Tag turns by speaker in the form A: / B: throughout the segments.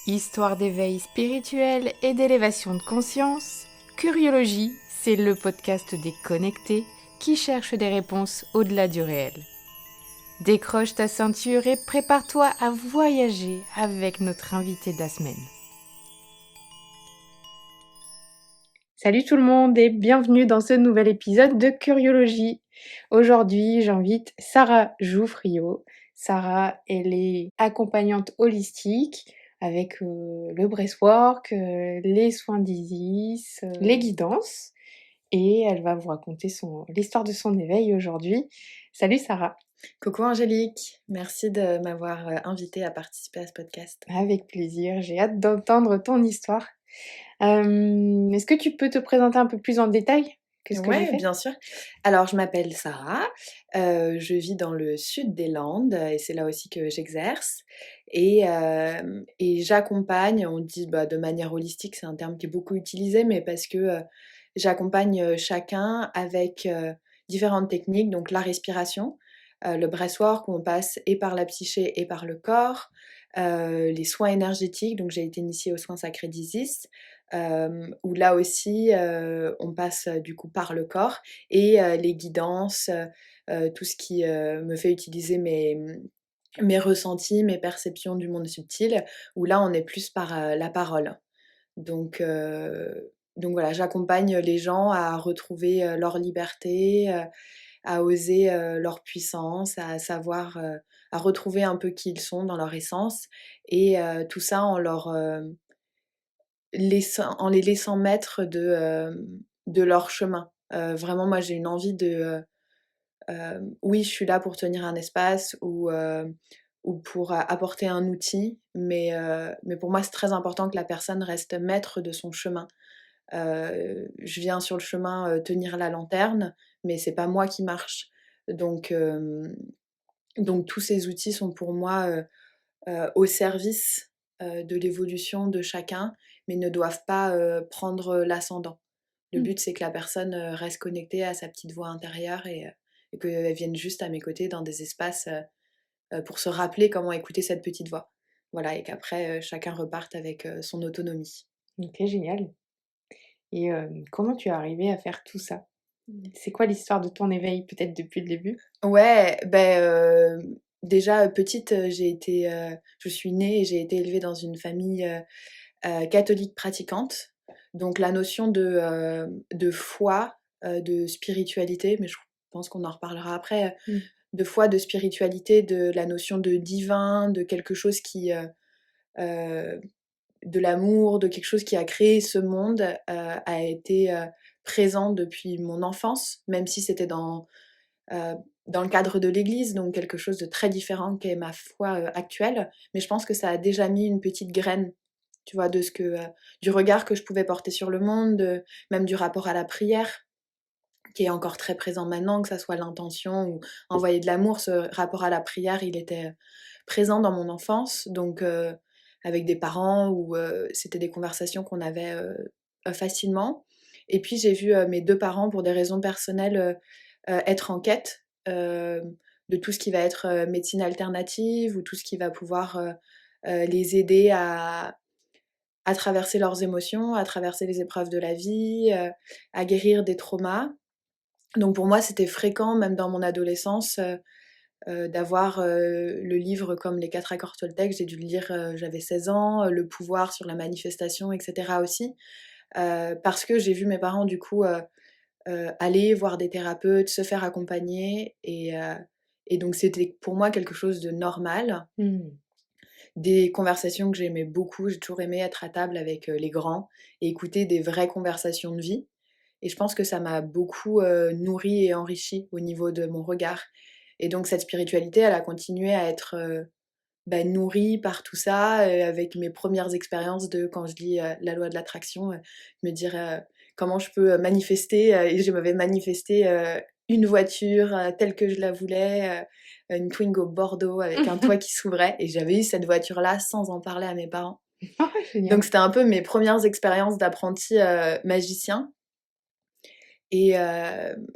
A: Histoire d'éveil spirituel et d'élévation de conscience, Curiologie, c'est le podcast des connectés qui cherchent des réponses au-delà du réel. Décroche ta ceinture et prépare-toi à voyager avec notre invité de la semaine. Salut tout le monde et bienvenue dans ce nouvel épisode de Curiologie. Aujourd'hui, j'invite Sarah Jouffriot. Sarah, elle est accompagnante holistique avec le breathwork, les soins d'Isis, les guidances. Et elle va vous raconter l'histoire de son éveil aujourd'hui. Salut Sarah.
B: Coucou Angélique, merci de m'avoir invitée à participer à ce podcast.
A: Avec plaisir, j'ai hâte d'entendre ton histoire. Est-ce que tu peux te présenter un peu plus en détail que ce que j'ai
B: Ouais,
A: fait?
B: bien sûr. Alors, je m'appelle Sarah, je vis dans le sud des Landes et c'est là aussi que j'exerce. Et j'accompagne, on dit de manière holistique, c'est un terme qui est beaucoup utilisé, mais parce que j'accompagne chacun avec différentes techniques, donc la respiration, le breathwork où on passe et par la psyché et par le corps, les soins énergétiques, donc j'ai été initiée aux soins sacrés d'Isis, où là aussi on passe du coup par le corps et les guidances, tout ce qui me fait utiliser mes ressentis, mes perceptions du monde subtil, où là on est plus par la parole. Donc, heu, donc voilà, j'accompagne les gens à retrouver leur liberté, à oser leur puissance, à savoir, à retrouver un peu qui ils sont dans leur essence et tout ça en les laissant maître de leur chemin. Vraiment moi j'ai une envie oui je suis là pour tenir un espace ou pour apporter un outil, mais pour moi c'est très important que la personne reste maître de son chemin. Je viens sur le chemin, tenir la lanterne, mais c'est pas moi qui marche. Donc donc tous ces outils sont pour moi, au service, de l'évolution de chacun, mais ne doivent pas, prendre l'ascendant. Le
A: Mmh.
B: but, c'est que la personne, reste connectée à sa petite voix intérieure et qu'elle vienne juste à mes côtés dans des espaces, pour se rappeler comment écouter cette petite voix. Voilà et qu'après, chacun reparte avec, son autonomie.
A: OK, génial. Et comment tu es arrivée à faire tout ça? C'est quoi l'histoire de ton éveil, peut-être depuis le début?
B: Ouais, déjà, petite, je suis née et j'ai été élevée dans une famille, catholique pratiquante. Donc la notion de foi, de spiritualité, mais je pense qu'on en reparlera après,
A: Mmh.
B: de foi, de spiritualité, de la notion de divin, de quelque chose heu, de l'amour, de quelque chose qui a créé ce monde, a été, présent depuis mon enfance, même si c'était heu, dans le cadre de l'église, donc quelque chose de très différent qu'est ma foi, actuelle. Mais je pense que ça a déjà mis une petite graine, tu vois? De ce que, du regard que je pouvais porter sur le monde, même du rapport à la prière, qui est encore très présent maintenant, que ça soit l'intention ou envoyer de l'amour. Ce rapport à la prière, il était, présent dans mon enfance, donc avec des parents où, c'était des conversations qu'on avait, facilement. Et puis j'ai vu, mes 2 parents pour des raisons personnelles, être en quête, de tout ce qui va être, médecine alternative ou tout ce qui va pouvoir, les aider à traverser leurs émotions, à traverser les épreuves de la vie, à guérir des traumas. Donc pour moi, c'était fréquent, même dans mon adolescence, d'avoir, le livre comme Les 4 accords Toltec. J'ai dû le lire, j'avais 16 ans, Le pouvoir sur la manifestation et cetera aussi. Parce que j'ai vu mes parents du coup, aller voir des thérapeutes, se faire accompagner et donc c'était pour moi quelque chose de normal.
A: Mmh.
B: Des conversations que j'aimais beaucoup, j'ai toujours aimé être à table avec, les grands et écouter des vraies conversations de vie et je pense que ça m'a beaucoup, nourrie et enrichie au niveau de mon regard et donc cette spiritualité, elle a continué à être, nourrie par tout ça, avec mes premières expériences de quand je lis, La loi de l'attraction, me dire, comment je peux, manifester, et je m'avais manifesté, une voiture, telle que je la voulais, une Twingo bordeaux avec un toit qui s'ouvrait et j'avais eu cette voiture-là sans en parler à mes parents.
A: Ah génial.
B: Donc c'était un peu mes premières expériences d'apprenti, magicien et hem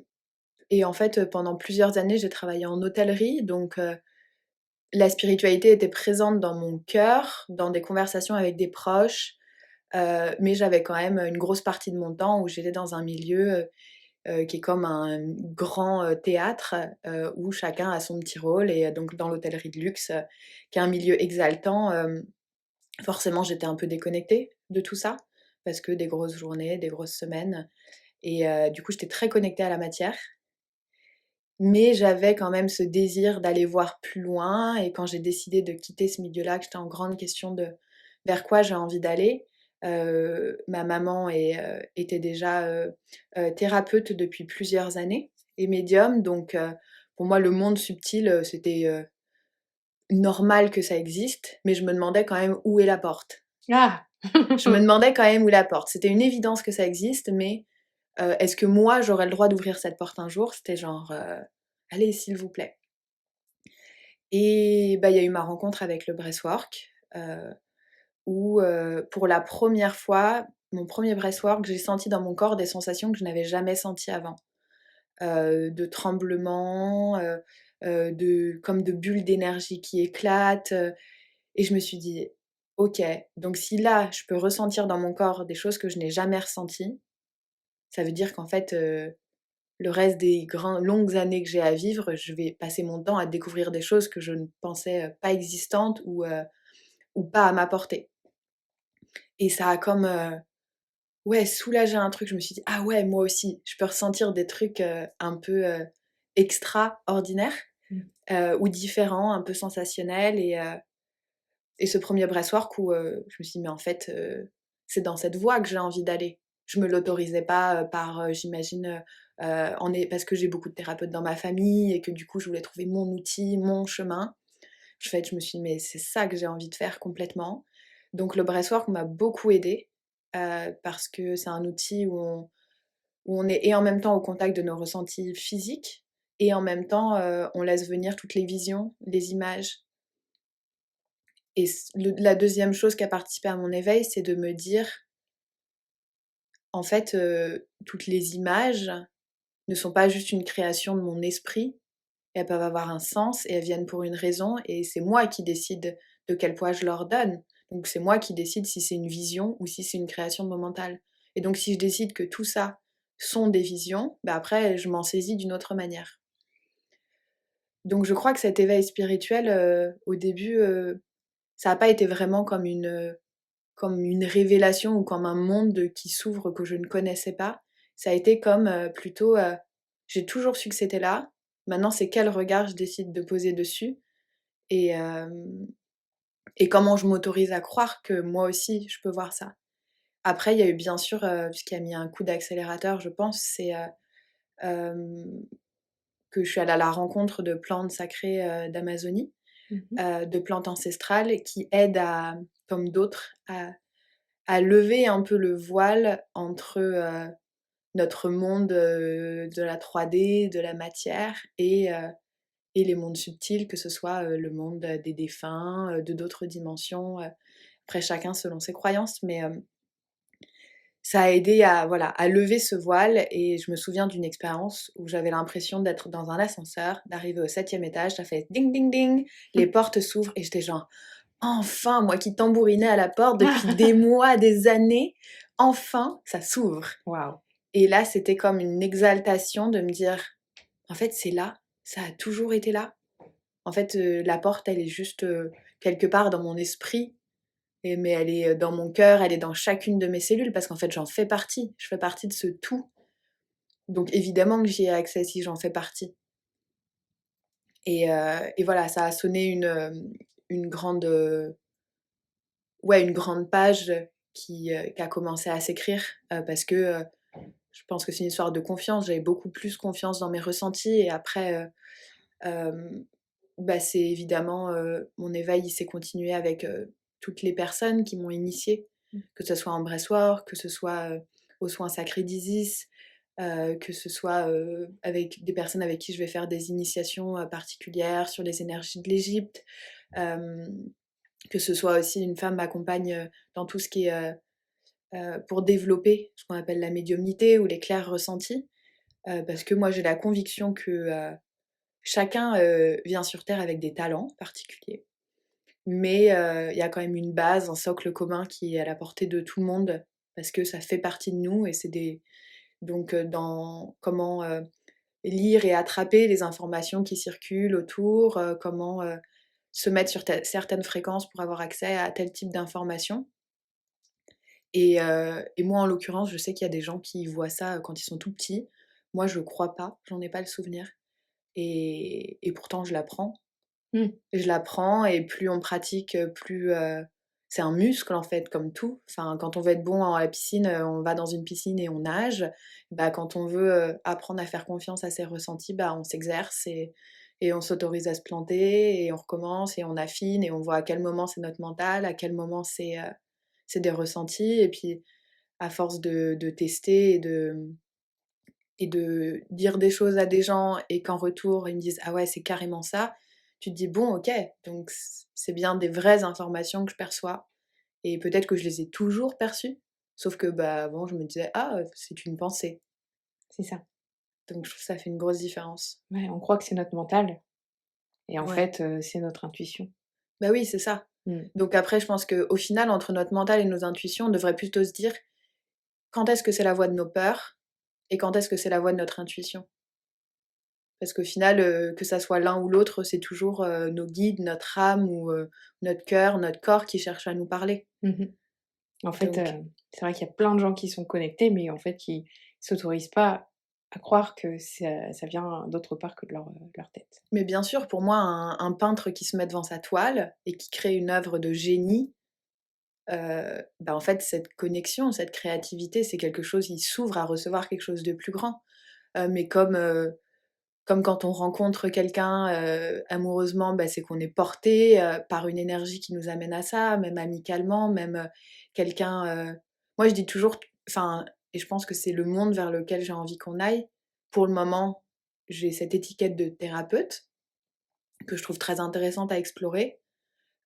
B: et en fait, pendant plusieurs années, j'ai travaillé en hôtellerie donc la spiritualité était présente dans mon cœur, dans des conversations avec des proches, mais j'avais quand même une grosse partie de mon temps où j'étais dans un milieu qui est comme un grand théâtre où chacun a son petit rôle. Et donc dans l'hôtellerie de luxe, qui est un milieu exaltant, forcément j'étais un peu déconnectée de tout ça, parce que des grosses journées, des grosses semaines. Et du coup j'étais très connectée à la matière. Mais j'avais quand même ce désir d'aller voir plus loin, et quand j'ai décidé de quitter ce milieu-là, que j'étais en grande question de vers quoi j'ai envie d'aller, ma maman était déjà thérapeute depuis plusieurs années et médium, donc pour moi le monde subtil, c'était normal que ça existe, mais je me demandais quand même où est la porte.
A: Ah!
B: Je me demandais quand même où est la porte. C'était une évidence que ça existe, mais est-ce que moi j'aurais le droit d'ouvrir cette porte un jour? C'était genre allez, s'il vous plaît. Et bah, il y a eu ma rencontre avec le breathwork, où pour la première fois, mon premier breathwork, j'ai senti dans mon corps des sensations que je n'avais jamais senties avant. De tremblements, comme de bulles d'énergie qui éclatent, et je me suis dit: «OK, donc si là, je peux ressentir dans mon corps des choses que je n'ai jamais ressenties, ça veut dire qu'en fait, le reste des longues années que j'ai à vivre, je vais passer mon temps à découvrir des choses que je ne pensais pas existantes ou pas à ma portée.» Et ça a comme, ouais, soulagé un truc. Je me suis dit: «Ah ouais, moi aussi, je peux ressentir des trucs, un peu, extraordinaires,
A: Mmh.
B: ou différents, un peu sensationnels.» Et ce premier breathwork où, je me suis dit: «Mais en fait, c'est dans cette voie que j'ai envie d'aller.» Je me l'autorisais pas, par, j'imagine, parce que j'ai beaucoup de thérapeutes dans ma famille et que du coup je voulais trouver mon outil, mon chemin. En fait, je me suis dit: «Mais c'est ça que j'ai envie de faire complètement.» Donc le breathwork m'a beaucoup aidée, parce que c'est un outil où on est et en même temps au contact de nos ressentis physiques, et en même temps, on laisse venir toutes les visions, les images. Et la deuxième chose qui a participé à mon éveil, c'est de me dire: «En fait, toutes les images ne sont pas juste une création de mon esprit, elles peuvent avoir un sens et elles viennent pour une raison, et c'est moi qui décide de quel poids je leur donne. Donc c'est moi qui décide si c'est une vision ou si c'est une création de mon mental. Et donc si je décide que tout ça sont des visions, bah, après je m'en saisis d'une autre manière.» Donc je crois que cet éveil spirituel, au début, ça a pas été vraiment comme une révélation ou comme un monde qui s'ouvre que je ne connaissais pas. Ça a été comme, plutôt, j'ai toujours su que c'était là. Maintenant, c'est quel regard je décide de poser dessus, et comment je m'autorise à croire que moi aussi je peux voir ça. Après, il y a eu bien sûr, ce qui a mis un coup d'accélérateur, je pense, c'est, hem, que je suis allée à la rencontre de plantes sacrées, d'Amazonie,
A: Mmh.
B: de plantes ancestrales qui aident comme d'autres, à lever un peu le voile entre, notre monde, de la 3D, de la matière, et les mondes subtils, que ce soit, le monde des défunts, de d'autres dimensions, après chacun selon ses croyances, mais ça a aidé à voilà, à lever ce voile. Et je me souviens d'une expérience où j'avais l'impression d'être dans un ascenseur, d'arriver au 7e étage, ça fait ding ding ding, les portes s'ouvrent et j'étais genre: «Enfin, moi qui tambourinais à la porte depuis des mois, des années, enfin ça s'ouvre.»
A: Waouh!
B: Et là, c'était comme une exaltation de me dire: «En fait, c'est là, ça a toujours été là. En fait, la porte, elle est juste, quelque part dans mon esprit, mais elle est, dans mon cœur, elle est dans chacune de mes cellules parce qu'en fait, j'en fais partie. Je fais partie de ce tout. Donc évidemment que j'y ai accès si j'en fais partie.» Et voilà, ça a sonné une grande, ouais, une grande page qui a commencé à s'écrire, parce que, je pense que c'est une histoire de confiance. J'avais beaucoup plus confiance dans mes ressentis, et après, bah, c'est évidemment, mon éveil, il s'est continué avec, toutes les personnes qui m'ont initiée,
A: Mmh.
B: que ce soit en Bressoir, que ce soit, aux soins sacrés d'Isis, que ce soit, avec des personnes avec qui je vais faire des initiations, particulières sur les énergies de l'Égypte, hem, que ce soit aussi une femme m'accompagne, dans tout ce qui est, pour développer ce qu'on appelle la médiumnité ou les clairs ressentis, parce que moi j'ai la conviction que, chacun vient sur Terre avec des talents particuliers, mais il y a quand même une base, un socle commun qui est à la portée de tout le monde, parce que ça fait partie de nous et c'est des donc dans comment, lire et attraper les informations qui circulent autour, comment, se mettre sur certaines fréquences pour avoir accès à tel type d'informations. Et moi, en l'occurrence, je sais qu'il y a des gens qui voient ça, quand ils sont tout petits. Moi, je crois pas, j'en ai pas le souvenir et pourtant je l'apprends.
A: Mmh.
B: Je l'apprends et plus on pratique, plus, c'est un muscle, en fait, comme tout. Enfin, quand on veut être bon à la piscine, on va dans une piscine et on nage. Bah, quand on veut, apprendre à faire confiance à ses ressentis, bah, on s'exerce et on s'autorise à se planter et on recommence et on affine et on voit à quel moment c'est notre mental, à quel moment c'est des ressentis et puis à force de tester et de dire des choses à des gens et qu'en retour, ils me disent: «Ah ouais, c'est carrément ça», tu te dis: «Bon, OK, donc c'est bien des vraies informations que je perçois et peut-être que je les ai toujours perçues». Sauf que, bah, avant, je me disais: «Ah, c'est une pensée».
A: C'est ça.
B: Donc je trouve que ça fait une grosse différence.
A: Ouais, on croit que c'est notre mental et en
B: Ouais.
A: fait, c'est notre intuition.
B: Bah oui, c'est ça.
A: Mmh.
B: Donc après, je pense qu'au final, entre notre mental et nos intuitions, on devrait plutôt se dire: «Quand est-ce que c'est la voix de nos peurs et quand est-ce que c'est la voix de notre intuition?» Parce qu'au final, que ça soit l'un ou l'autre, c'est toujours, nos guides, notre âme ou notre cœur, notre corps qui cherchent à nous parler.
A: Mmh. En fait,
B: Donc
A: c'est vrai qu'il y a plein de gens qui sont connectés, mais en fait qui s'autorisent pas à croire que ça vient d'autre part que de leur tête.
B: mais bien sûr, pour moi, un peintre qui se met devant sa toile et qui crée une œuvre de génie, bah, en fait, cette connexion, cette créativité, c'est quelque chose il s'ouvre à recevoir quelque chose de plus grand. Mais comme quand on rencontre quelqu'un, amoureusement, bah, c'est qu'on est porté, par une énergie qui nous amène à ça, même amicalement, même, quelqu'un, moi je dis toujours enfin et je pense que c'est le monde vers lequel j'ai envie qu'on aille. Pour le moment, j'ai cette étiquette de thérapeute que je trouve très intéressante à explorer,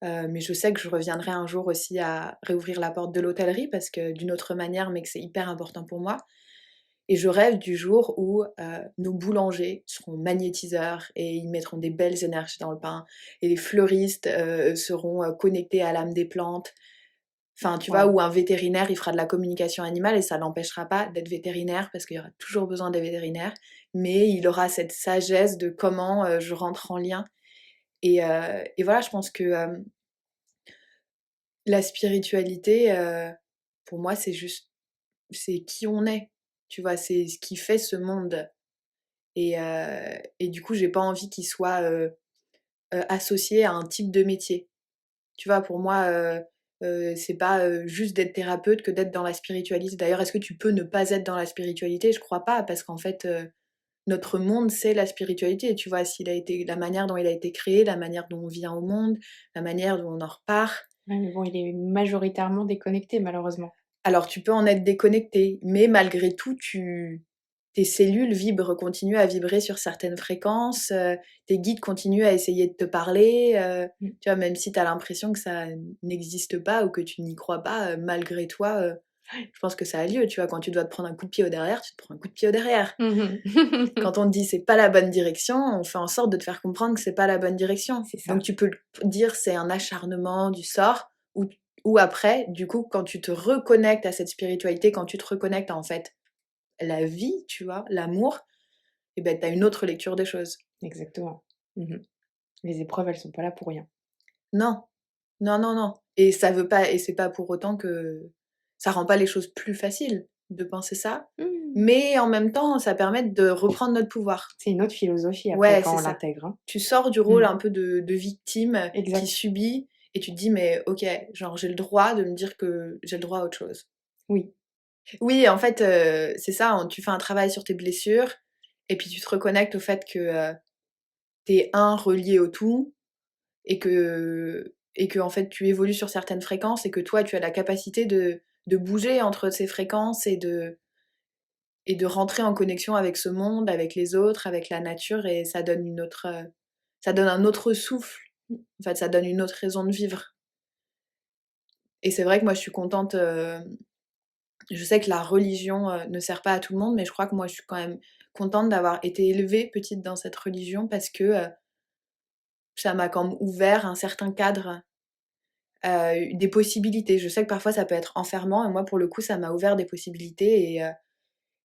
B: mais je sais que je reviendrai un jour aussi à réouvrir la porte de l'hôtellerie parce que d'une autre manière, mais que c'est hyper important pour moi. Et je rêve du jour où, nos boulangers seront magnétiseurs et ils mettront des belles énergies dans le pain et les fleuristes, seront, connectés à l'âme des plantes. Enfin, tu vois?
A: Waouh!
B: Ou un vétérinaire, il fera de la communication animale et ça l'empêchera pas d'être vétérinaire parce qu'il y aura toujours besoin des vétérinaires, mais il aura cette sagesse de comment, je rentre en lien et voilà, je pense que, la spiritualité, pour moi, c'est qui on est, tu vois? C'est ce qui fait ce monde. Et du coup, j'ai pas envie qu'il soit, associé à un type de métier. Tu vois? Pour moi, c'est pas, juste d'être thérapeute que d'être dans la spiritualité. D'ailleurs, est-ce que tu peux ne pas être dans la spiritualité? Je crois pas, parce qu'en fait, notre monde, c'est la spiritualité, tu vois? S'il a été la manière dont il a été créé, la manière dont on vient au monde, la manière dont on en repart.
A: Ouais, mais bon, il est majoritairement déconnecté malheureusement.
B: Alors tu peux en être déconnecté, mais malgré tout, tes cellules vibrent, continuent à vibrer sur certaines fréquences, tes guides continuent à essayer de te parler,
A: Mmh.
B: tu vois? Même si tu as l'impression que ça n'existe pas ou que tu n'y crois pas, malgré toi, je pense que ça a lieu, tu vois? Quand tu dois te prendre un coup de pied au derrière, tu te prends un coup de pied au derrière.
A: Mmh.
B: Quand on te dit: «C'est pas la bonne direction», on fait en sorte de te faire comprendre que c'est pas la bonne direction.
A: C'est ça.
B: Donc tu peux dire: «C'est un acharnement du sort» ou après, du coup, quand tu te reconnectes à cette spiritualité, quand tu te reconnectes à, en fait, la vie, tu vois? L'amour, et ben, tu as une autre lecture des choses.
A: Exactement. Mmh. Les épreuves, elles sont pas là pour rien.
B: Non, non, non, non, et ça veut pas et c'est pas pour autant que ça rend pas les choses plus faciles de penser ça,
A: Mmh.
B: mais en même temps, ça permet de reprendre notre pouvoir.
A: C'est une autre philosophie après
B: Ouais,
A: quand
B: c'est
A: on
B: ça.
A: l'intègre, hein.
B: Tu sors du rôle
A: Mmh.
B: un peu de victime qui
A: Exact.
B: subit et tu te dis: «Mais OK, genre j'ai le droit de me dire que j'ai le droit à autre chose».
A: Oui.
B: Oui, en fait, c'est ça, hein, tu fais un travail sur tes blessures et puis tu te reconnectes au fait que, tu es relié au tout et que en fait, tu évolues sur certaines fréquences et que toi, tu as la capacité de bouger entre ces fréquences et de rentrer en connexion avec ce monde, avec les autres, avec la nature et ça donne ça donne un autre souffle. En fait, ça donne une autre raison de vivre et c'est vrai que moi, je suis contente, je sais que la religion, ne sert pas à tout le monde, mais je crois que moi, je suis quand même contente d'avoir été élevée petite dans cette religion parce que ça m'a quand même ouvert un certain cadre, des possibilités. Je sais que parfois ça peut être enfermant et moi pour le coup ça m'a ouvert des possibilités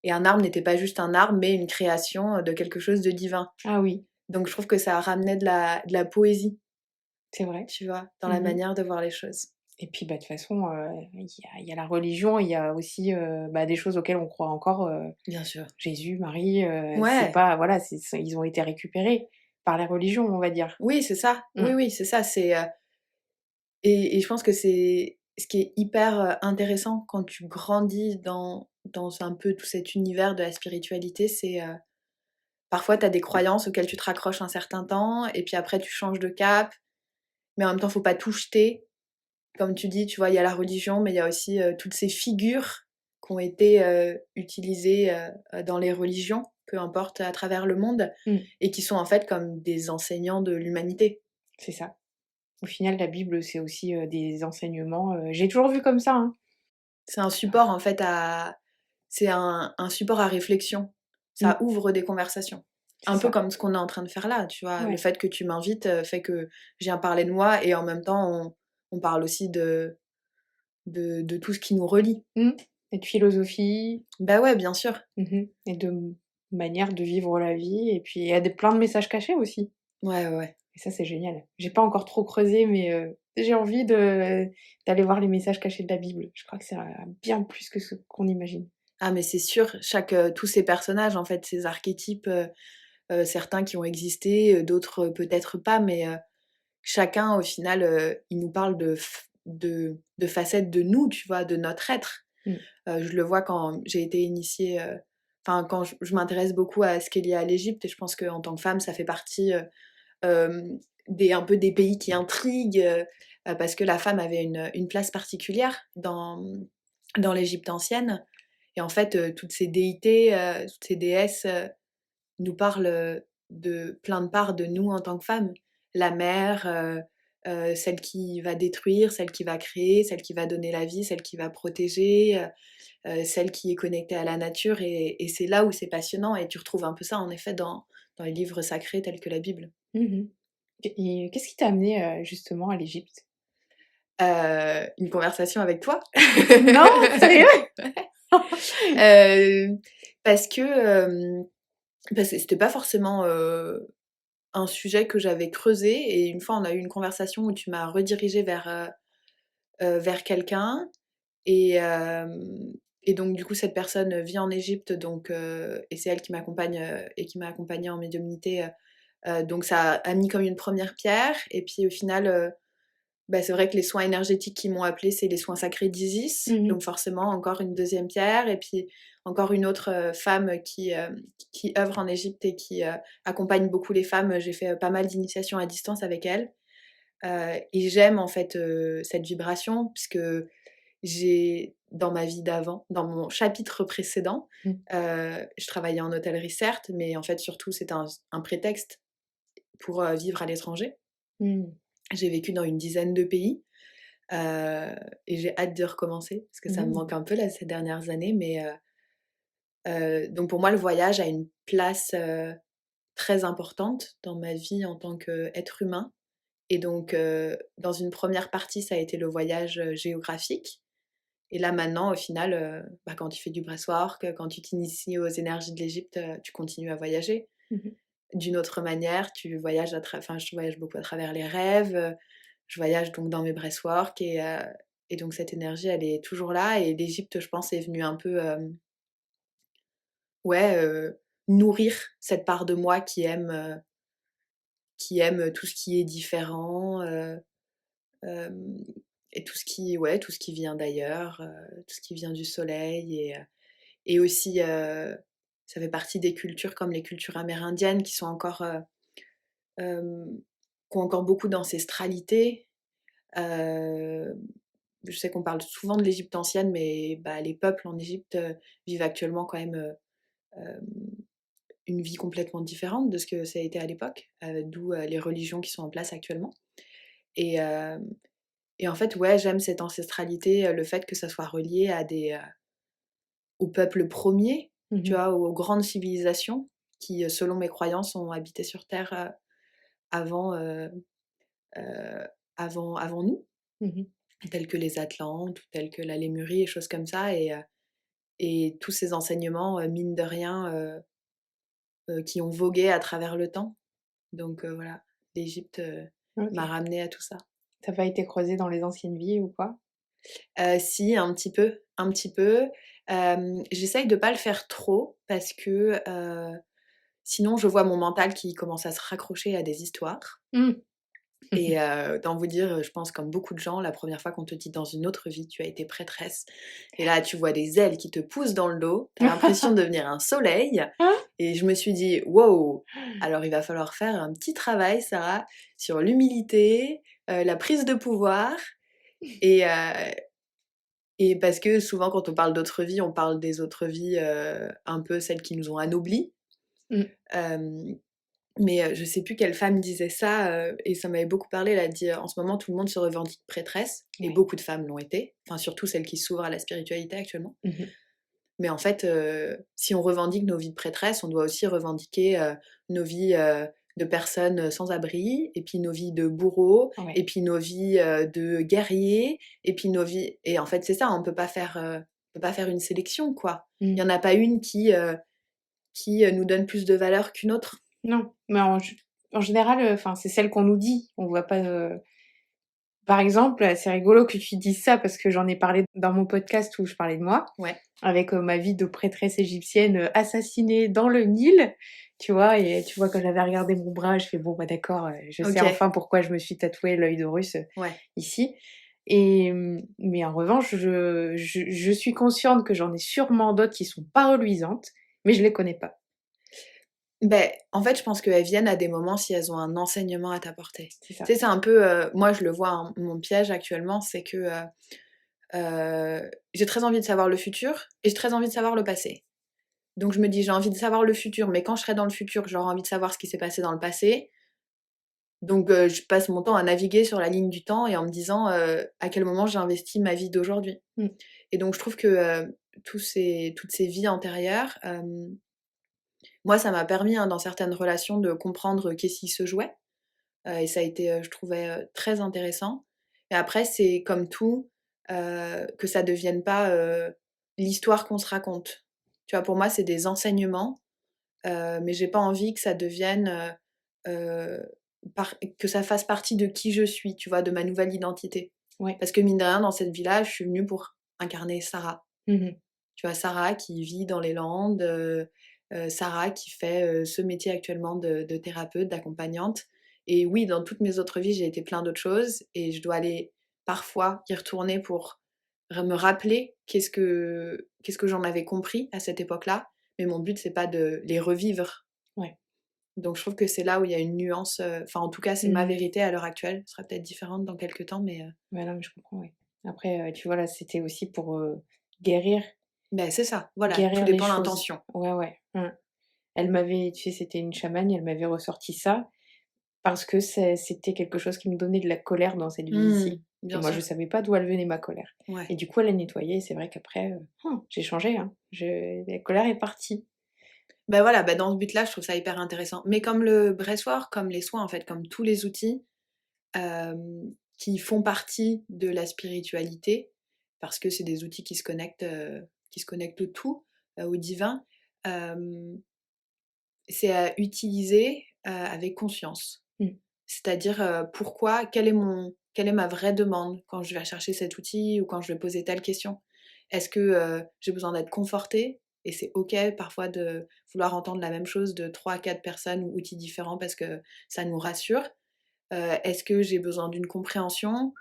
B: et un arbre n'était pas juste un arbre mais une création de quelque chose de divin.
A: Ah oui,
B: Donc je trouve que ça ramenait de la poésie,
A: c'est vrai.
B: tu vois, dans la
A: Mmh.
B: manière de voir les choses.
A: Et puis, bah, de toute façon, il y a la religion, il y a aussi, bah, des choses auxquelles on croit encore,
B: Bien sûr.
A: Jésus, Marie, c'est
B: Ouais,
A: pas voilà, ils ont été récupérés par les religions, on va dire.
B: oui, c'est ça.
A: Mmh.
B: Oui, oui, c'est ça, et je pense que c'est ce qui est hyper, intéressant quand tu grandis dans un peu tout cet univers de la spiritualité, c'est, parfois tu as des croyances auxquelles tu te raccroches un certain temps et puis après tu changes de cap, mais en même temps, faut pas tout jeter. Comme tu dis, tu vois, il y a la religion, mais il y a aussi, toutes ces figures qui ont été, utilisées, dans les religions, peu importe à travers le monde
A: Mmh.
B: et qui sont en fait comme des enseignants de l'humanité.
A: C'est ça. Au final, la Bible, c'est aussi, des enseignements, j'ai toujours vu comme ça, hein.
B: C'est un support en fait à c'est un support à réflexion. Ça
A: Mmh,
B: ouvre des conversations.
A: c'est
B: Un peu
A: ça.
B: comme ce qu'on est en train de faire là, tu vois? Le
A: Ouais.
B: fait que tu m'invites, fait que je viens parler de moi et en même temps on parle aussi de tout ce qui nous relie.
A: Mmh. Et de philosophie,
B: Bah ouais, bien sûr.
A: et de manière de vivre la vie et puis il y a plein de messages cachés aussi
B: Ouais, ouais, ouais.
A: et ça, c'est génial. J'ai pas encore trop creusé mais j'ai envie d'aller voir les messages cachés de la Bible. Je crois que c'est, bien plus que ce qu'on imagine.
B: Ah mais c'est sûr, tous ces personnages en fait, ces archétypes, certains qui ont existé, d'autres peut-être pas, mais chacun au final, il nous parle de facettes de nous, tu vois? De notre être.
A: Mmh.
B: Je le vois quand j'ai été initiée, enfin quand je m'intéresse beaucoup à ce qui est lié à l'Égypte et je pense qu'en tant que femme, ça fait partie, des un peu des pays qui intriguent, parce que la femme avait une place particulière dans l'Égypte ancienne et en fait, toutes ces déités, toutes ces déesses, nous parlent, de plein de parts de nous en tant que femmes. La mère, celle qui va détruire, celle qui va créer, celle qui va donner la vie, celle qui va protéger, celle qui est connectée à la nature et c'est là où c'est passionnant et tu retrouves un peu ça en effet dans les livres sacrés tels que la Bible.
A: Mmh. Et qu'est-ce qui t'a amené justement à l'Égypte?
B: Une conversation avec toi?
A: Non? Sérieux?
B: Heu, parce que, parce que c'était pas forcément, un sujet que j'avais creusé et une fois on a eu une conversation où tu m'as redirigée vers quelqu'un et donc du coup cette personne vit en Égypte donc et c'est elle qui m'accompagne, et qui m'a accompagnée en médiumnité, donc ça a mis comme une première pierre et puis au final, bah, c'est vrai que les soins énergétiques qui m'ont appelée, c'est les soins sacrés d'Isis,
A: Mmh.
B: donc forcément encore une deuxième pierre et puis encore une autre, femme qui œuvre en Égypte et qui, accompagne beaucoup les femmes. J'ai fait, pas mal d'initiations à distance avec elle, et j'aime en fait, cette vibration puisque j'ai dans ma vie d'avant, dans mon chapitre précédent,
A: Mmh.
B: je travaillais en hôtellerie certes, mais en fait surtout c'était un prétexte pour, vivre à l'étranger.
A: Mmh.
B: J'ai vécu dans une dizaine de pays. Heu et j'ai hâte de recommencer parce que ça me
A: Mmh.
B: manque un peu là ces dernières années, mais donc pour moi le voyage a une place, très importante dans ma vie en tant qu'être humain et donc dans une première partie ça a été le voyage, géographique et là maintenant au final, bah, quand tu fais du breathwork, quand tu t'inities aux énergies de l'Égypte, tu continues à voyager.
A: Mmh.
B: D'une autre manière, tu voyages enfin je voyage beaucoup à travers les rêves, je voyage donc dans mes breathwork et donc cette énergie, elle est toujours là et l'Égypte, je pense, est venue un peu, ouais, nourrir cette part de moi qui aime tout ce qui est différent, hem et tout ce qui ouais, tout ce qui vient d'ailleurs, tout ce qui vient du soleil et aussi, ça fait partie des cultures comme les cultures amérindiennes qui sont encore, hem, qui ont encore beaucoup d'ancestralité. Heu, je sais qu'on parle souvent de l'Égypte ancienne, mais bah, les peuples en Égypte, vivent actuellement quand même, hem, une vie complètement différente de ce que ça a été à l'époque, d'où, les religions qui sont en place actuellement et hem et en fait, ouais, j'aime cette ancestralité, le fait que ça soit relié à aux peuples premiers. tu
A: Mmh.
B: vois, aux grandes civilisations qui, selon mes croyances, ont habité sur Terre, avant, heu, avant nous,
A: Mmh.
B: tels que les Atlantes ou tels que la Lémurie et choses comme ça et tous ces enseignements, mine de rien, qui ont vogué à travers le temps. Donc voilà, l'Égypte, m'a
A: OK.
B: ramenée à tout ça.
A: Tu as pas été creusé dans les anciennes vies ou quoi?
B: Si, un petit peu, un petit peu. J'essaye de pas le faire trop parce que, sinon je vois mon mental qui commence à se raccrocher à des histoires
A: Mmh.
B: et autant vous dire, je pense comme beaucoup de gens, la première fois qu'on te dit: «Dans une autre vie, tu as été prêtresse» et là, tu vois des ailes qui te poussent dans le dos, tu as l'impression de devenir un soleil et je me suis dit: «Waouh! Alors il va falloir faire un petit travail, Sarah, sur l'humilité, la prise de pouvoir» et parce que souvent quand on parle d'autres vies, on parle des autres vies, un peu celles qui nous ont anoblis.
A: Mmh.
B: Hem, mais je sais plus quelle femme disait ça, et ça m'avait beaucoup parlé. Elle a dit: «En ce moment, tout le monde se revendique prêtresse» et
A: Ouais.
B: beaucoup de femmes l'ont été, enfin surtout celles qui s'ouvrent à la spiritualité actuellement.
A: Mmh.
B: Mais en fait, si on revendique nos vies de prêtresse, on doit aussi revendiquer, nos vies, de personnes, sans abri et puis nos vies de bourreaux
A: Ouais.
B: et puis nos vies, de guerriers et puis nos vies et en fait, c'est ça, on peut pas faire une sélection, quoi. Il
A: Mmh.
B: y en a pas une qui nous donne plus de valeur qu'une autre.
A: Non, mais en général, enfin, c'est celle qu'on nous dit. On voit pas, par exemple, c'est rigolo que tu dises ça parce que j'en ai parlé dans mon podcast où je parlais de moi,
B: Ouais.
A: avec, ma vie de prêtresse égyptienne, assassinée dans le Nil, tu vois? Et tu vois, quand j'avais regardé mon bras, je fais: «Bon, bah, d'accord, je sais
B: OK.
A: enfin pourquoi je me suis tatoué l'œil d'Horus,
B: Ouais.
A: ici». Et mais en revanche, je suis consciente que j'en ai sûrement d'autres qui sont pas reluisantes, mais je les connais pas.
B: Beh, en fait, je pense qu'elles viennent à des moments si elles ont un enseignement à t'apporter.
A: C'est ça.
B: Tu sais, c'est un peu, moi je le vois, hein, mon piège actuellement, c'est que, j'ai très envie de savoir le futur et j'ai très envie de savoir le passé. Donc je me dis: «J'ai envie de savoir le futur, mais quand je serai dans le futur, j'aurai envie de savoir ce qui s'est passé dans le passé». Donc je passe mon temps à naviguer sur la ligne du temps et en me disant, à quel moment j'ai investi ma vie d'aujourd'hui.
A: Mmh.
B: Et donc je trouve que, toutes ces vies antérieures, moi ça m'a permis, hein, dans certaines relations de comprendre, qu'est-ce qui se jouait, et ça a été, je trouvais, très intéressant. Et après c'est comme tout, que ça devienne pas, l'histoire qu'on se raconte. Tu vois? Pour moi, c'est des enseignements, mais j'ai pas envie que ça devienne, que ça fasse partie de qui je suis, tu vois? De ma nouvelle identité.
A: Ouais.
B: Parce que mine de rien, dans cette vie-là, je suis venue pour incarner Sarah.
A: Mmh.
B: Tu vois? Sarah qui vit dans les Landes, Sarah qui fait, ce métier actuellement de thérapeute, d'accompagnante. Et oui, dans toutes mes autres vies, j'ai été plein d'autres choses et je dois aller parfois y retourner pour me rappeler qu'est-ce que j'en avais compris à cette époque-là. Mais mon but, c'est pas de les revivre.
A: Ouais.
B: Donc je trouve que c'est là où il y a une nuance, enfin en tout cas, c'est ma
A: Mmh.
B: vérité à l'heure actuelle. Ce sera peut-être différente dans quelques temps, mais
A: Ouais, non, mais je comprends, ouais. Après, tu vois, là, c'était aussi pour, guérir
B: beh, c'est ça, voilà, tout
A: guérir les
B: dépend de
A: choses.
B: l'intention.
A: Ouais, ouais. Mmh. Elle m'avait tu sais, c'était une chamane et elle m'avait ressorti ça parce que c'était quelque chose qui me donnait de la colère dans cette vie-ci et
B: Bien
A: moi, je
B: sûr,
A: savais pas d'où elle venait ma colère et
B: ouais.
A: du coup, elle a nettoyé et c'est vrai qu'après, j'ai changé, hein. Je La colère est partie.
B: Bah, voilà, bah, dans ce but-là, je trouve ça hyper intéressant. Mais comme le breathwork, comme les soins, en fait, comme tous les outils, qui font partie de la spiritualité, parce que c'est des outils qui se connectent au tout, au divin, hem, c'est à utiliser, avec conscience.
A: Mmh.
B: C'est-à-dire, pourquoi quelle est ma vraie demande quand je vais chercher cet outil ou quand je vais poser telle question? Est-ce que, j'ai besoin d'être confortée? Et c'est OK parfois de vouloir entendre la même chose de 3 à 4 personnes ou outils différents parce que ça nous rassure. Est-ce que j'ai besoin d'une compréhension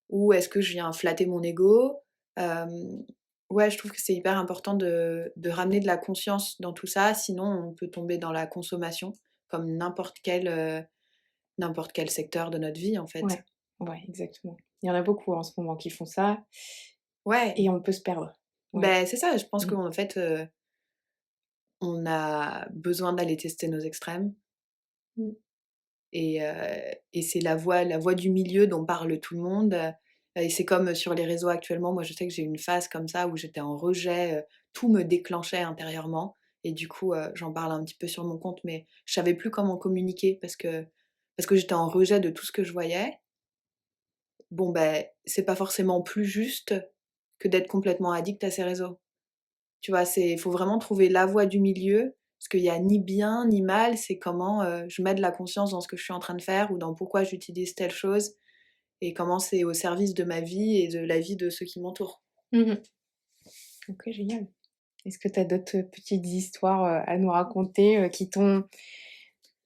B: ou est-ce que je viens flatter mon ego? Hem, ouais, je trouve que c'est hyper important de ramener de la conscience dans tout ça, sinon on peut tomber dans la consommation comme n'importe quel secteur de notre vie, en fait.
A: Ouais, ouais, exactement. Il y en a beaucoup en ce moment qui font ça
B: Ouais,
A: et on peut se perdre. Ouais.
B: ben c'est ça, je pense
A: Mmh.
B: qu'en fait, on a besoin d'aller tester nos extrêmes
A: Mmh.
B: et c'est la voie du milieu dont parle tout le monde, Et c'est comme sur les réseaux actuellement, moi je sais que j'ai eu une phase comme ça où j'étais en rejet, tout me déclenchait intérieurement et du coup, j'en parle un petit peu sur mon compte, mais je savais plus comment communiquer parce que j'étais en rejet de tout ce que je voyais. Bon, ben c'est pas forcément plus juste que d'être complètement addict à ces réseaux. Tu vois? Il faut vraiment trouver la voie du milieu, parce qu'il y a ni bien ni mal, c'est comment, je mets de la conscience dans ce que je suis en train de faire ou dans pourquoi j'utilise telle chose et comment c'est au service de ma vie et de la vie de ceux qui m'entourent.
A: Mmh. OK, génial. Est-ce que tu as d'autres petites histoires, à nous raconter, qui t'ont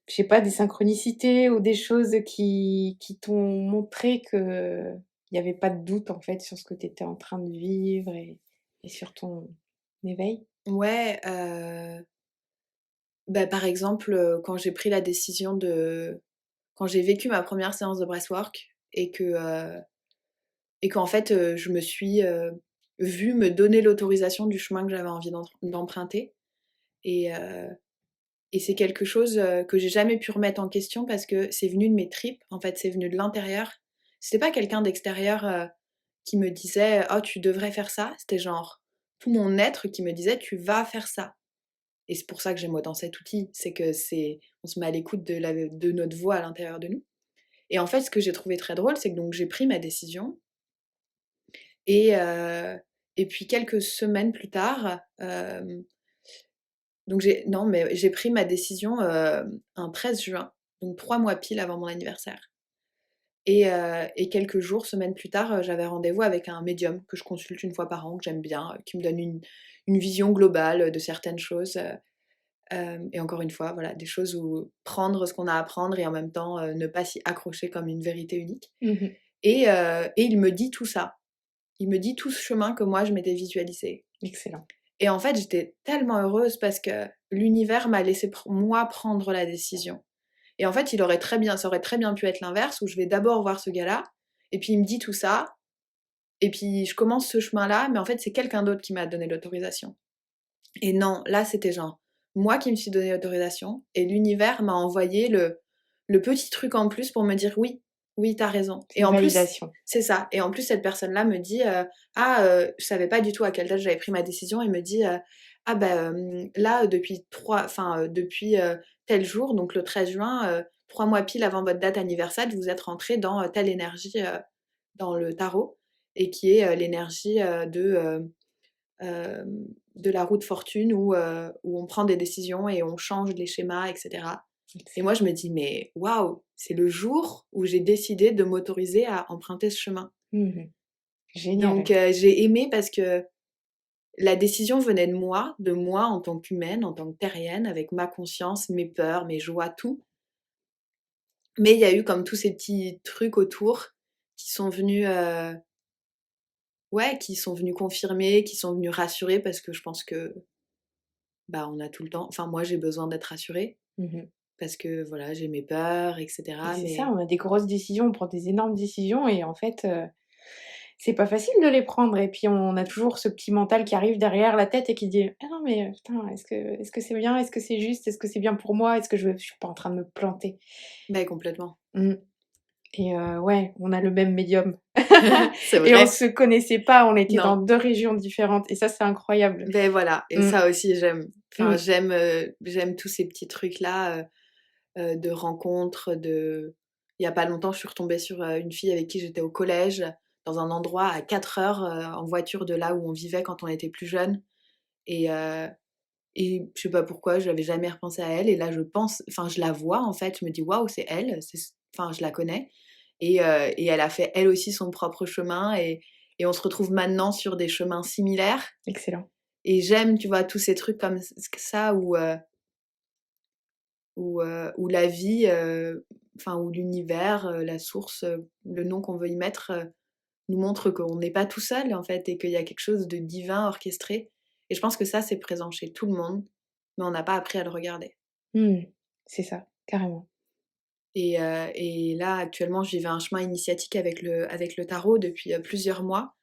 A: je sais pas, des synchronicités ou des choses qui t'ont montré qu'il y avait pas de doute, en fait, sur ce que tu étais en train de vivre et sur ton éveil?
B: Ouais, bah, par exemple, quand j'ai pris la décision de quand j'ai vécu ma première séance de breathwork et qu'en fait, je me suis, vue me donner l'autorisation du chemin que j'avais envie d'emprunter et et c'est quelque chose, que j'ai jamais pu remettre en question parce que c'est venu de mes tripes, en fait, c'est venu de l'intérieur. C'était pas quelqu'un d'extérieur, qui me disait: «Oh, tu devrais faire ça». C'était genre tout mon être qui me disait: «Tu vas faire ça». Et c'est pour ça que j'aime autant cet outil, c'est que c'est on se met à l'écoute de notre voix à l'intérieur de nous. Et en fait, ce que j'ai trouvé très drôle, c'est que donc j'ai pris ma décision et heu et puis quelques semaines plus tard, donc j'ai pris ma décision, un 13 juin, donc 3 mois pile avant mon anniversaire et quelques jours, semaines plus tard, j'avais rendez-vous avec un médium que je consulte une fois par an, que j'aime bien, qui me donne une vision globale, de certaines choses, et encore une fois, voilà, des choses où prendre ce qu'on a à prendre et en même temps, ne pas s'y accrocher comme une vérité unique
A: Mmh.
B: et il me dit tout ça. Il me dit tout ce chemin que moi je m'étais visualisé.
A: Excellent.
B: Et en fait, j'étais tellement heureuse parce que l'univers m'a laissé moi prendre la décision. Et en fait, ça aurait très bien pu être l'inverse où je vais d'abord voir ce gars-là et puis il me dit tout ça et puis je commence ce chemin-là, mais en fait, c'est quelqu'un d'autre qui m'a donné l'autorisation. Et non, là, c'était genre moi qui me suis donné l'autorisation et l'univers m'a envoyé le petit truc en plus pour me dire: «Oui, oui, tu as raison».
A: C'est
B: Et
A: une
B: en plus
A: validation.
B: c'est ça et en plus cette personne-là me dit, je savais pas du tout à quelle date j'avais pris ma décision et me dit, «Ah bah, là, depuis, tel jour, donc le 13 juin, 3 mois pile avant votre date anniversaire, vous êtes rentrés dans, telle énergie, dans le tarot et qui est, l'énergie, de la roue de fortune où on prend des décisions et on change les schémas et cetera. Et moi,
A: Excellent.
B: je me dis: «Mais waouh, c'est le jour où j'ai décidé de m'autoriser à emprunter ce chemin».
A: Mmh.
B: Donc
A: Génial.
B: j'ai aimé parce que la décision venait de moi en tant qu'humaine, en tant que terrienne, avec ma conscience, mes peurs, mes joies, tout. Mais il y a eu comme tous ces petits trucs autour qui sont venus, qui sont venus confirmer, qui sont venus rassurer parce que je pense que, bah, on a tout le temps enfin moi j'ai besoin d'être rassurée.
A: Mmh.
B: Parce que voilà, j'ai mes peurs et
A: Et
B: cetera,
A: c'est ça,
B: mais
A: on a des grosses décisions, on prend des énormes décisions et en fait, c'est pas facile de les prendre et puis on a toujours ce petit mental qui arrive derrière la tête et qui dit: «Ah non mais, putain, est-ce que c'est bien? Est-ce que c'est juste? Est-ce que c'est bien pour moi? Est-ce que je suis pas en train de me planter?»
B: beh, complètement.
A: Mmh. Et ouais, on a le même médium
B: C'est
A: et on
B: vrai?
A: se connaissait pas, on était dans
B: Non.
A: 2 régions différentes et ça, c'est incroyable.
B: Beh, voilà et
A: Mmh,
B: ça aussi j'aime. Enfin,
A: mmh.
B: j'aime tous ces petits trucs-là, de rencontres, il y a pas longtemps, je suis retombée sur, une fille avec qui j'étais au collège, dans un endroit à 4 heures, en voiture de là où on vivait quand on était plus jeunes et heu et je sais pas pourquoi, j'avais jamais repensé à elle et là, je la vois, en fait, je me dis: «Waouh, c'est elle, je la connais». Et elle a fait elle aussi son propre chemin et on se retrouve maintenant sur des chemins similaires
A: Excellent.
B: et j'aime, tu vois, tous ces trucs comme ça où la vie, où l'univers, la source, le nom qu'on veut y mettre, nous montre qu'on n'est pas tout seul, en fait et qu'il y a quelque chose de divin orchestré et je pense que ça, c'est présent chez tout le monde, mais on n'a pas appris à le regarder.
A: Mmh. C'est ça, carrément.
B: Et là, actuellement, je vivais un chemin initiatique avec le tarot depuis, plusieurs mois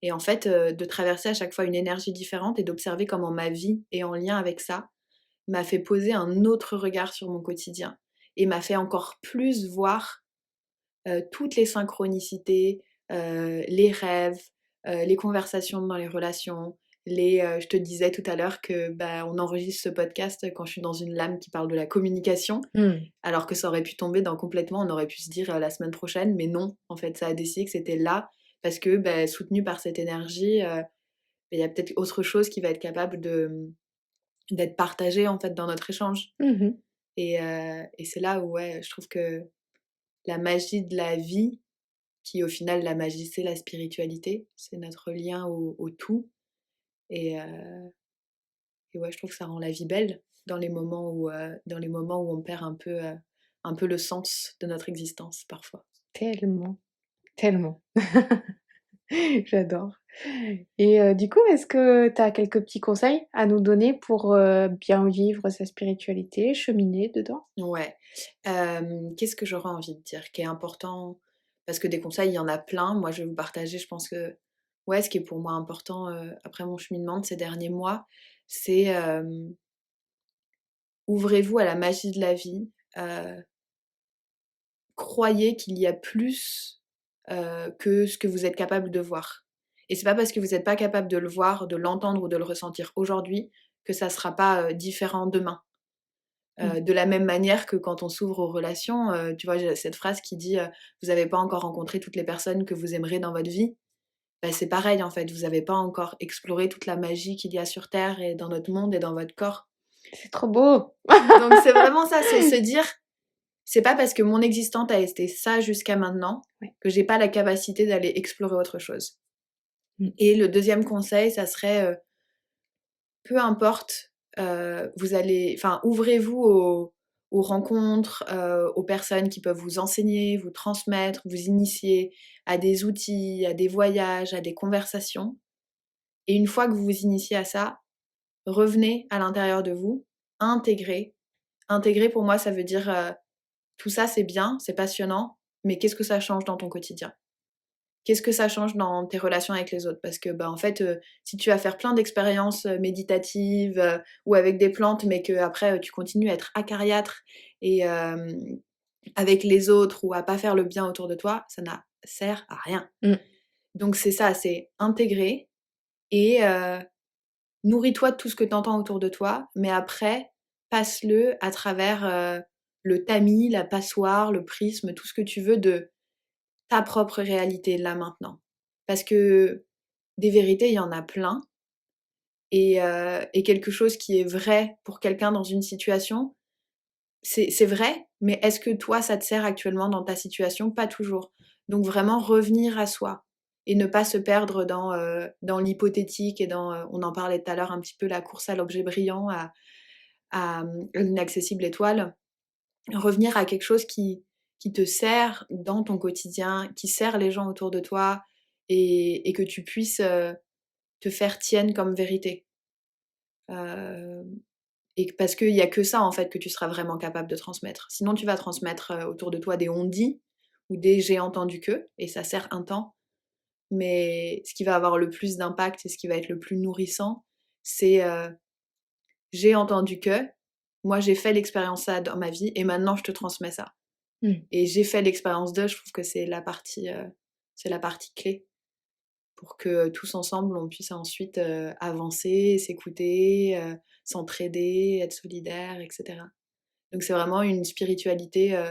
B: et en fait, de traverser à chaque fois une énergie différente et d'observer comment ma vie est en lien avec ça, m'a fait poser un autre regard sur mon quotidien et m'a fait encore plus voir, toutes les synchronicités, les rêves, les conversations dans les relations, je te disais tout à l'heure que on enregistre ce podcast quand je suis dans une lame qui parle de la communication,
A: Mmh.
B: alors que ça aurait pu tomber dans complètement, on aurait pu se dire la semaine prochaine, mais non, en fait, ça a décidé que c'était là, parce que soutenu par cette énergie, il y a peut-être autre chose qui va être capable d'être partagée en fait dans notre échange.
A: Mmh.
B: Et c'est là où ouais, je trouve que la magie de la vie, qui au final la magie c'est la spiritualité, c'est notre lien au tout. Et, et ouais, je trouve que ça rend la vie belle dans les moments où on perd un peu le sens de notre existence parfois.
A: Tellement, tellement. J'adore. Et du coup, est-ce que tu as quelques petits conseils à nous donner pour, bien vivre sa spiritualité, cheminer dedans?
B: Ouais. Qu'est-ce que j'aurais envie de dire qui est important? Parce que des conseils, il y en a plein. Moi, je vais vous partager, je pense que ouais, ce qui est pour moi important, après mon cheminement de ces derniers mois, c'est, ouvrez-vous à la magie de la vie, croyez qu'il y a plus, que ce que vous êtes capable de voir. Et c'est pas parce que vous êtes pas capable de le voir, de l'entendre ou de le ressentir aujourd'hui, que ça sera pas, différent demain.
A: Mmh.
B: De la même manière que quand on s'ouvre aux relations, tu vois, j'ai cette phrase qui dit, «Vous avez pas encore rencontré toutes les personnes que vous aimerez dans votre vie». C'est pareil en fait, vous avez pas encore exploré toute la magie qu'il y a sur terre et dans notre monde et dans votre corps.
A: C'est trop beau!
B: Donc c'est vraiment ça, c'est se dire: «C'est pas parce que mon existence a été ça jusqu'à maintenant,
A: Ouais.
B: que j'ai pas la capacité d'aller explorer autre chose».
A: Mmh.
B: Et le deuxième conseil, ça serait, peu importe, ouvrez-vous aux rencontres, aux personnes qui peuvent vous enseigner, vous transmettre, vous initier à des outils, à des voyages, à des conversations. Et une fois que vous vous initiez à ça, revenez à l'intérieur de vous, intégrez. Intégrer pour moi, ça veut dire, tout ça c'est bien, c'est passionnant, mais qu'est-ce que ça change dans ton quotidien? Qu'est-ce que ça change dans tes relations avec les autres? Parce que, en fait, si tu vas faire plein d'expériences, méditatives, ou avec des plantes, mais qu'après, tu continues à être acariâtre et avec les autres ou à pas faire le bien autour de toi, ça n'a sert à rien.
A: Mmh.
B: Donc c'est ça, c'est intégrer et nourris-toi de tout ce que tu entends autour de toi, mais après, passe-le à travers, le tamis, la passoire, le prisme, tout ce que tu veux de ta propre réalité, là, maintenant. Parce que des vérités, il y en a plein et quelque chose qui est vrai pour quelqu'un dans une situation, c'est vrai, mais est-ce que toi, ça te sert actuellement dans ta situation? Pas toujours. Donc vraiment revenir à soi et ne pas se perdre dans l'hypothétique et on en parlait tout à l'heure un petit peu, la course à l'objet brillant, l'inaccessible étoile. Revenir à quelque chose qui te sert dans ton quotidien, qui sert les gens autour de toi et que tu puisses, te faire tienne comme vérité. Hem parce qu'il y a que ça, en fait, que tu seras vraiment capable de transmettre. Sinon, tu vas transmettre, autour de toi des on-dit ou des j'ai entendu que et ça sert un temps. Mais ce qui va avoir le plus d'impact et ce qui va être le plus nourrissant, c'est, j'ai entendu que, moi j'ai fait l'expérience ça dans ma vie et maintenant je te transmets ça.
A: Mmh.
B: Et j'ai fait l'expérience de, je trouve que c'est la partie clé pour que tous ensemble on puisse ensuite, avancer, s'écouter, s'entraider, être solidaires et cetera. Donc c'est vraiment une spiritualité,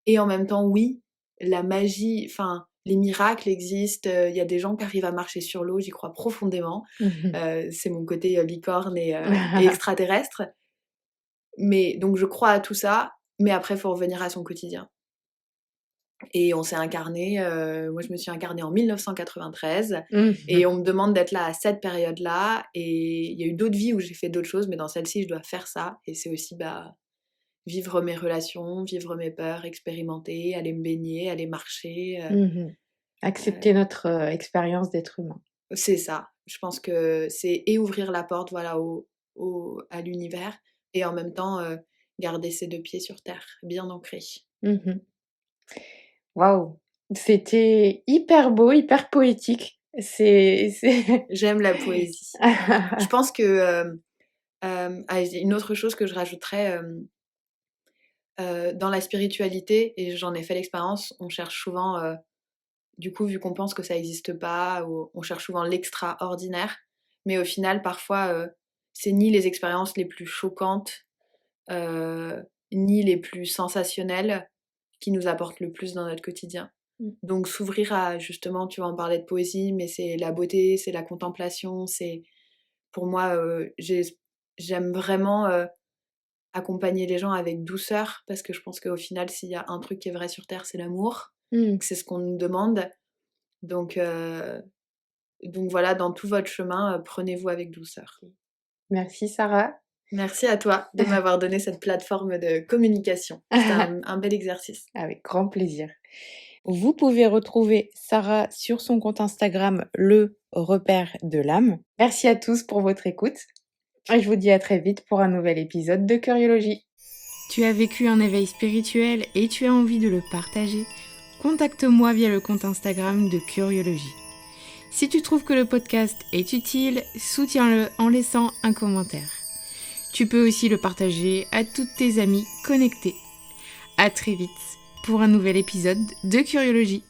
B: et en même temps oui, la magie, enfin les miracles existent, il y a des gens qui arrivent à marcher sur l'eau, j'y crois profondément.
A: Mmh.
B: C'est mon côté, licorne et extraterrestre. Mais donc je crois à tout ça, mais après il faut revenir à son quotidien. Et on s'est incarné, moi je me suis incarnée en 1993 et
A: Mmh.
B: on me demande d'être là à cette période-là et il y a eu d'autres vies où j'ai fait d'autres choses, mais dans celle-ci je dois faire ça et c'est aussi, vivre mes relations, vivre mes peurs, expérimenter, aller me baigner, aller marcher,
A: Mmh. Accepter notre, expérience d'être humain.
B: c'est ça. Je pense que c'est et ouvrir la porte, voilà, à l'univers et en même temps, garder ses 2 pieds sur terre, bien ancrés.
A: Mmh. Waouh! C'était hyper beau, hyper poétique. C'est
B: J'aime la poésie. Je pense que, une autre chose que je rajouterais, dans la spiritualité et j'en ai fait l'expérience, on cherche souvent, du coup, vu qu'on pense que ça n'existe pas, on cherche souvent l'extraordinaire, mais au final, parfois, c'est ni les expériences les plus choquantes, ni les plus sensationnelles qui nous apportent le plus dans notre quotidien. Donc s'ouvrir à justement, tu vas en parler de poésie, mais c'est la beauté, c'est la contemplation, c'est pour moi, j'aime vraiment, accompagner les gens avec douceur parce que je pense qu'au final, s'il y a un truc qui est vrai sur terre, c'est l'amour, que c'est ce qu'on nous demande. Donc voilà, dans tout votre chemin, prenez-vous avec douceur.
A: Merci Sarah.
B: Merci à toi de m'avoir donné cette plateforme de communication. C'était un bel exercice.
A: Avec grand plaisir. Vous pouvez retrouver Sarah sur son compte Instagram, le repère de l'âme. Merci à tous pour votre écoute. Et je vous dis à très vite pour un nouvel épisode de Curiologie. Tu as vécu un éveil spirituel et tu as envie de le partager? Contacte-moi via le compte Instagram de Curiologie. Si tu trouves que le podcast est utile, soutiens-le en laissant un commentaire. Tu peux aussi le partager à toutes tes amies connectées. À très vite pour un nouvel épisode de Curiologie.